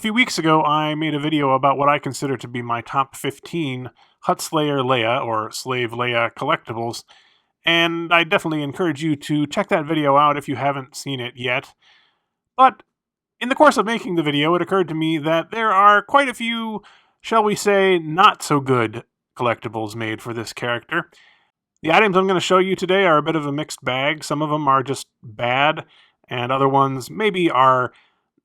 few weeks ago, I made a video about what I consider to be my top 15 Huttslayer Leia, or Slave Leia collectibles, and I definitely encourage you to check that video out if you haven't seen it yet. But in the course of making the video, it occurred to me that there are quite a few, shall we say, not so good collectibles made for this character. The items I'm going to show you today are a bit of a mixed bag. Some of them are just bad, and other ones maybe are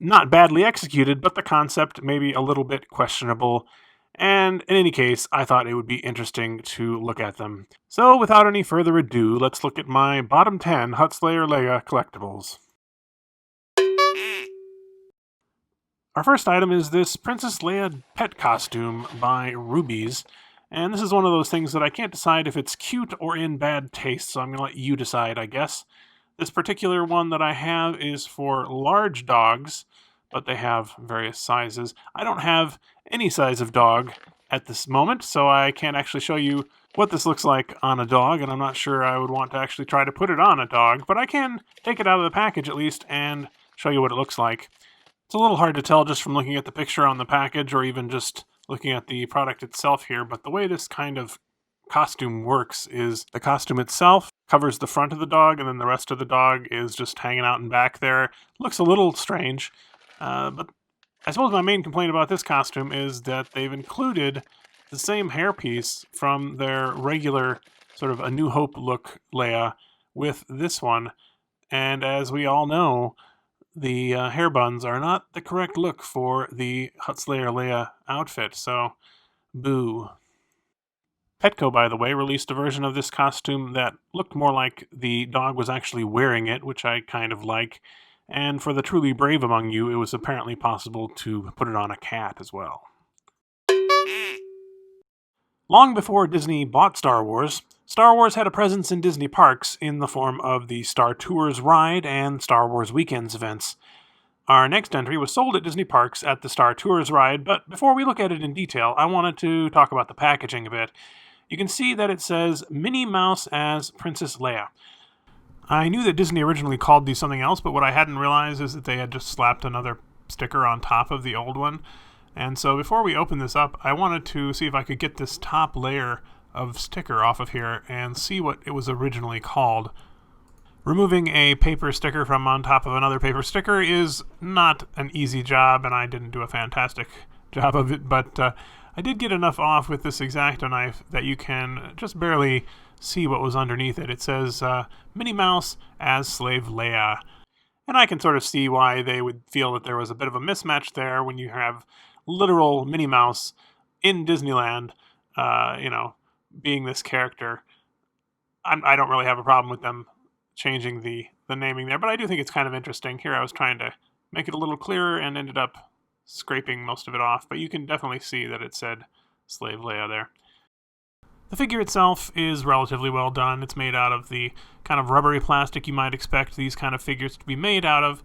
not badly executed, but the concept may be a little bit questionable. And in any case, I thought it would be interesting to look at them. So without any further ado, let's look at my bottom 10 Huttslayer Leia collectibles. Our first item is this Princess Leia pet costume by Rubies. And this is one of those things that I can't decide if it's cute or in bad taste, so I'm going to let you decide, I guess. This particular one that I have is for large dogs, but they have various sizes. I don't have any size of dog at this moment, so I can't actually show you what this looks like on a dog, and I'm not sure I would want to actually try to put it on a dog, but I can take it out of the package at least and show you what it looks like. It's a little hard to tell just from looking at the picture on the package or even just looking at the product itself here, but the way this kind of costume works is the costume itself covers the front of the dog, and then the rest of the dog is just hanging out and back there. It looks a little strange, but I suppose my main complaint about this costume is that they've included the same hairpiece from their regular sort of A New Hope look Leia with this one, and as we all know, the hair buns are not the correct look for the Huttslayer Leia outfit, so boo. Petco, by the way, released a version of this costume that looked more like the dog was actually wearing it, which I kind of like. And for the truly brave among you, it was apparently possible to put it on a cat as well. Long before Disney bought Star Wars had a presence in Disney parks in the form of the Star Tours ride and Star Wars Weekends events. Our next entry was sold at Disney parks at the Star Tours ride, but before we look at it in detail, I wanted to talk about the packaging a bit. You can see that it says Minnie Mouse as Princess Leia. I knew that Disney originally called these something else, but what I hadn't realized is that they had just slapped another sticker on top of the old one. And so before we open this up, I wanted to see if I could get this top layer of sticker off of here and see what it was originally called. Removing a paper sticker from on top of another paper sticker is not an easy job, and I didn't do a fantastic job of it, but I did get enough off with this X-Acto knife that you can just barely see what was underneath it. It says Minnie Mouse as Slave Leia. And I can sort of see why they would feel that there was a bit of a mismatch there when you have literal Minnie Mouse in Disneyland, being this character. I don't really have a problem with them changing the naming there, but I do think it's kind of interesting. Here I was trying to make it a little clearer and ended up scraping most of it off, but you can definitely see that it said Slave Leia there. The figure itself is relatively well done. It's made out of the kind of rubbery plastic you might expect these kind of figures to be made out of,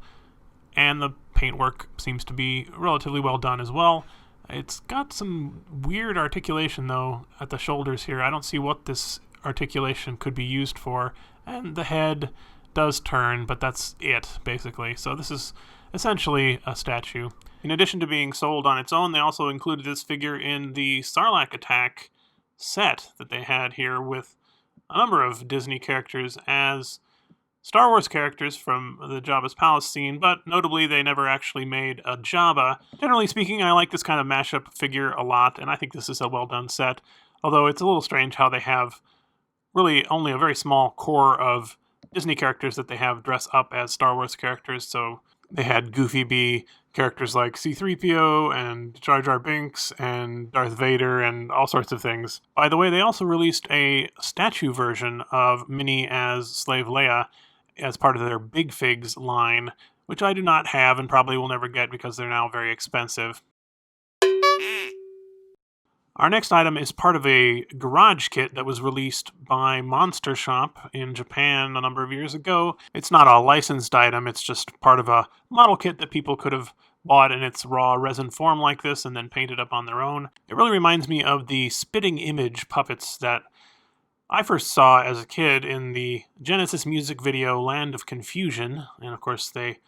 and the paintwork seems to be relatively well done as well. It's got some weird articulation, though, at the shoulders here. I don't see what this articulation could be used for, and the head does turn, but that's it, basically. So this is essentially a statue. In addition to being sold on its own, they also included this figure in the Sarlacc Attack set that they had here with a number of Disney characters as Star Wars characters from the Jabba's Palace scene, but notably they never actually made a Jabba. Generally speaking, I like this kind of mashup figure a lot, and I think this is a well-done set, although it's a little strange how they have really only a very small core of Disney characters that they have dress up as Star Wars characters. So they had Goofy be characters like C-3PO and Jar Jar Binks and Darth Vader and all sorts of things. By the way, they also released a statue version of Minnie as Slave Leia as part of their Big Figs line, which I do not have and probably will never get because they're now very expensive. Our next item is part of a garage kit that was released by Monster Shop in Japan a number of years ago. It's not a licensed item, it's just part of a model kit that people could have bought in its raw resin form like this and then painted up on their own. It really reminds me of the spitting image puppets that I first saw as a kid in the Genesis music video Land of Confusion, and of course they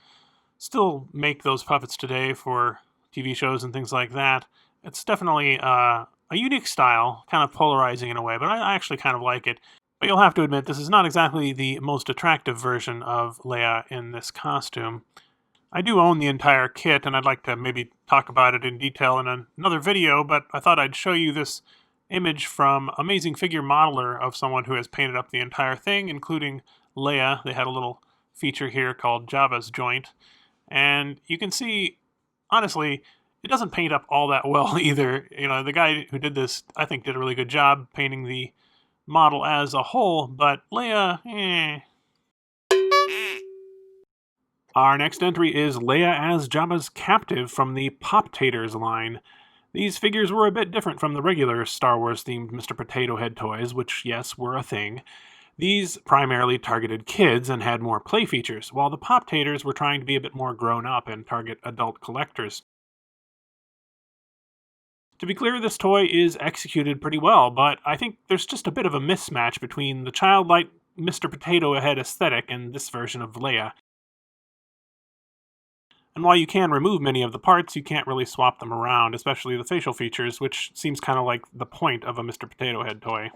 still make those puppets today for TV shows and things like that. It's definitely a unique style, kind of polarizing in a way, but I actually kind of like it. But you'll have to admit, this is not exactly the most attractive version of Leia in this costume. I do own the entire kit, and I'd like to maybe talk about it in detail in another video, but I thought I'd show you this image from Amazing Figure Modeler of someone who has painted up the entire thing, including Leia. They had a little feature here called Jabba's joint, and you can see, honestly, it doesn't paint up all that well either. You know, the guy who did this, I think, did a really good job painting the model as a whole, but Leia, Our next entry is Leia as Jabba's captive from the Pop-Taters line. These figures were a bit different from the regular Star Wars-themed Mr. Potato Head toys, which, yes, were a thing. These primarily targeted kids and had more play features, while the Pop-Taters were trying to be a bit more grown-up and target adult collectors. To be clear, this toy is executed pretty well, but I think there's just a bit of a mismatch between the childlike Mr. Potato Head aesthetic and this version of Leia. And while you can remove many of the parts, you can't really swap them around, especially the facial features, which seems kind of like the point of a Mr. Potato Head toy.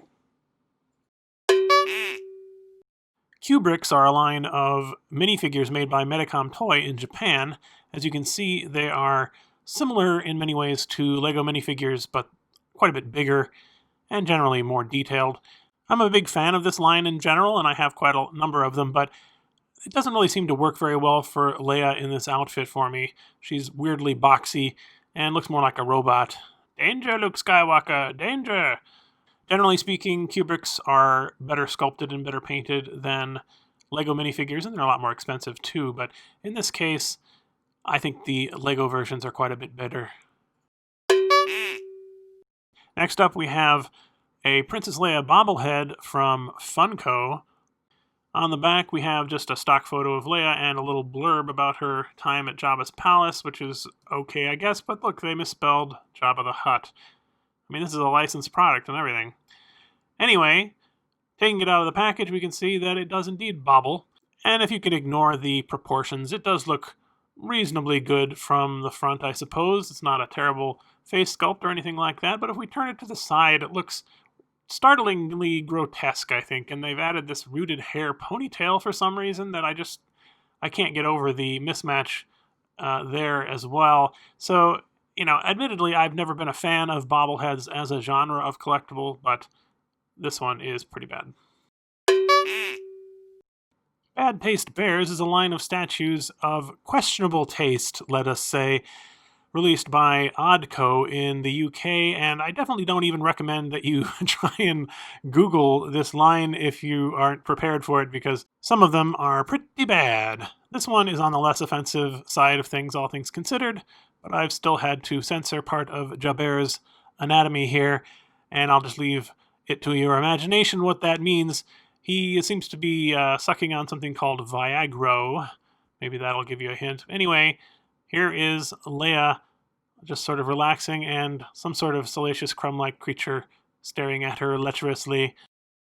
Q-Bricks are a line of minifigures made by Medicom Toy in Japan. As you can see, they are similar in many ways to LEGO minifigures, but quite a bit bigger and generally more detailed. I'm a big fan of this line in general, and I have quite a number of them, but it doesn't really seem to work very well for Leia in this outfit for me. She's weirdly boxy and looks more like a robot. Danger, Luke Skywalker, danger! Generally speaking, Q-Bricks are better sculpted and better painted than LEGO minifigures, and they're a lot more expensive too, but in this case, I think the LEGO versions are quite a bit better. Next up, we have a Princess Leia Bobble-head from Funko. On the back, we have just a stock photo of Leia and a little blurb about her time at Jabba's palace, which is okay, I guess, but look, they misspelled Jabba the Hutt. I mean, this is a licensed product and everything. Anyway, taking it out of the package, we can see that it does indeed bobble. And if you can ignore the proportions, it does look reasonably good from the front, I suppose. It's not a terrible face sculpt or anything like that, but if we turn it to the side, it looks startlingly grotesque, I think, and they've added this rooted hair ponytail for some reason that I can't get over the mismatch there as well. So, you know, admittedly, I've never been a fan of bobbleheads as a genre of collectible, but this one is pretty bad. Bad Taste Bears is a line of statues of questionable taste, let us say, released by Oddco in the UK, and I definitely don't even recommend that you try and Google this line if you aren't prepared for it, because some of them are pretty bad. This one is on the less offensive side of things, all things considered, but I've still had to censor part of Jabbear's anatomy here, and I'll just leave it to your imagination what that means. He seems to be sucking on something called Viagra. Maybe that'll give you a hint. Anyway, here is Leia just sort of relaxing and some sort of salacious crumb-like creature staring at her lecherously.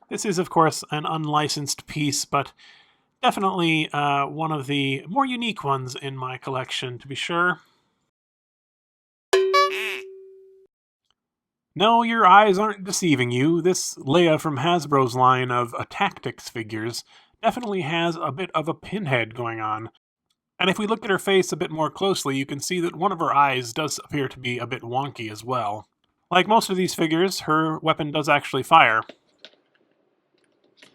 This is, of course, an unlicensed piece, but definitely one of the more unique ones in my collection, to be sure. No, your eyes aren't deceiving you. This Leia from Hasbro's line of Attacktix figures definitely has a bit of a pinhead going on. And if we look at her face a bit more closely, you can see that one of her eyes does appear to be a bit wonky as well. Like most of these figures, her weapon does actually fire.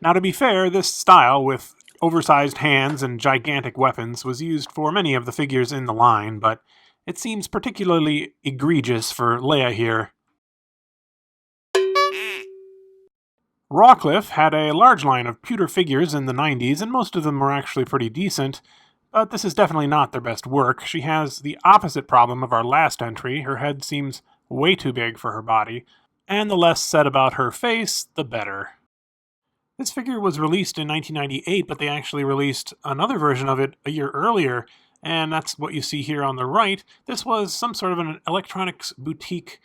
Now, to be fair, this style, with oversized hands and gigantic weapons, was used for many of the figures in the line, but it seems particularly egregious for Leia here. Rawcliffe had a large line of pewter figures in the 90s, and most of them were actually pretty decent. But this is definitely not their best work. She has the opposite problem of our last entry. Her head seems way too big for her body, and the less said about her face, the better. This figure was released in 1998, but they actually released another version of it a year earlier, and that's what you see here on the right. This was some sort of an electronics boutique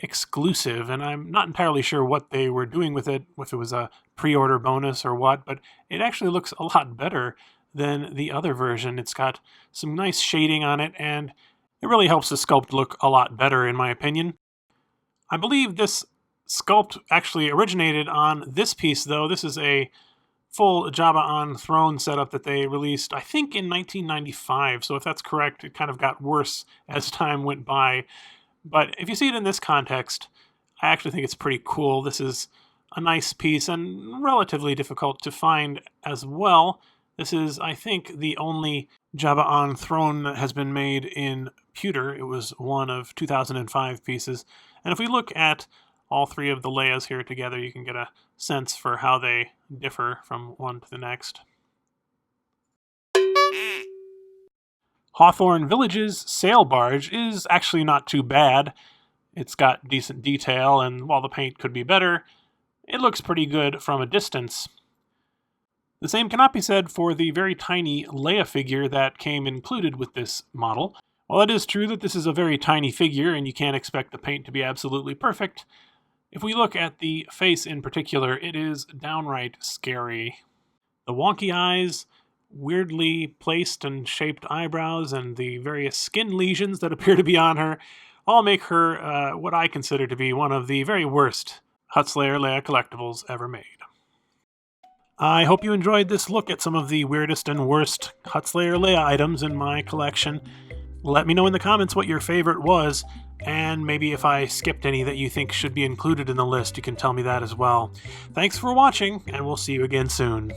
exclusive, and I'm not entirely sure what they were doing with it, if it was a pre-order bonus or what, but it actually looks a lot better than the other version. It's got some nice shading on it, and It really helps the sculpt look a lot better, in my opinion. I believe this sculpt actually originated on this piece, though. This is a full Jabba on throne setup that they released, I think, in 1995. So if that's correct, it kind of got worse as time went by. But if you see it in this context, I actually think it's pretty cool. This is a nice piece and relatively difficult to find as well. This is, I think, the only Jabba on throne that has been made in pewter. It was one of 2005 pieces. And if we look at all three of the Leias here together, you can get a sense for how they differ from one to the next. Hawthorne Village's sail barge is actually not too bad. It's got decent detail, and while the paint could be better, it looks pretty good from a distance. The same cannot be said for the very tiny Leia figure that came included with this model. While it is true that this is a very tiny figure and you can't expect the paint to be absolutely perfect, if we look at the face in particular, it is downright scary. The wonky eyes, weirdly placed and shaped eyebrows, and the various skin lesions that appear to be on her all make her what I consider to be one of the very worst Huttslayer Leia Collectibles ever made. I hope you enjoyed this look at some of the weirdest and worst Huttslayer Leia items in my collection. Let me know in the comments what your favorite was, and maybe if I skipped any that you think should be included in the list, you can tell me that as well. Thanks for watching, and we'll see you again soon.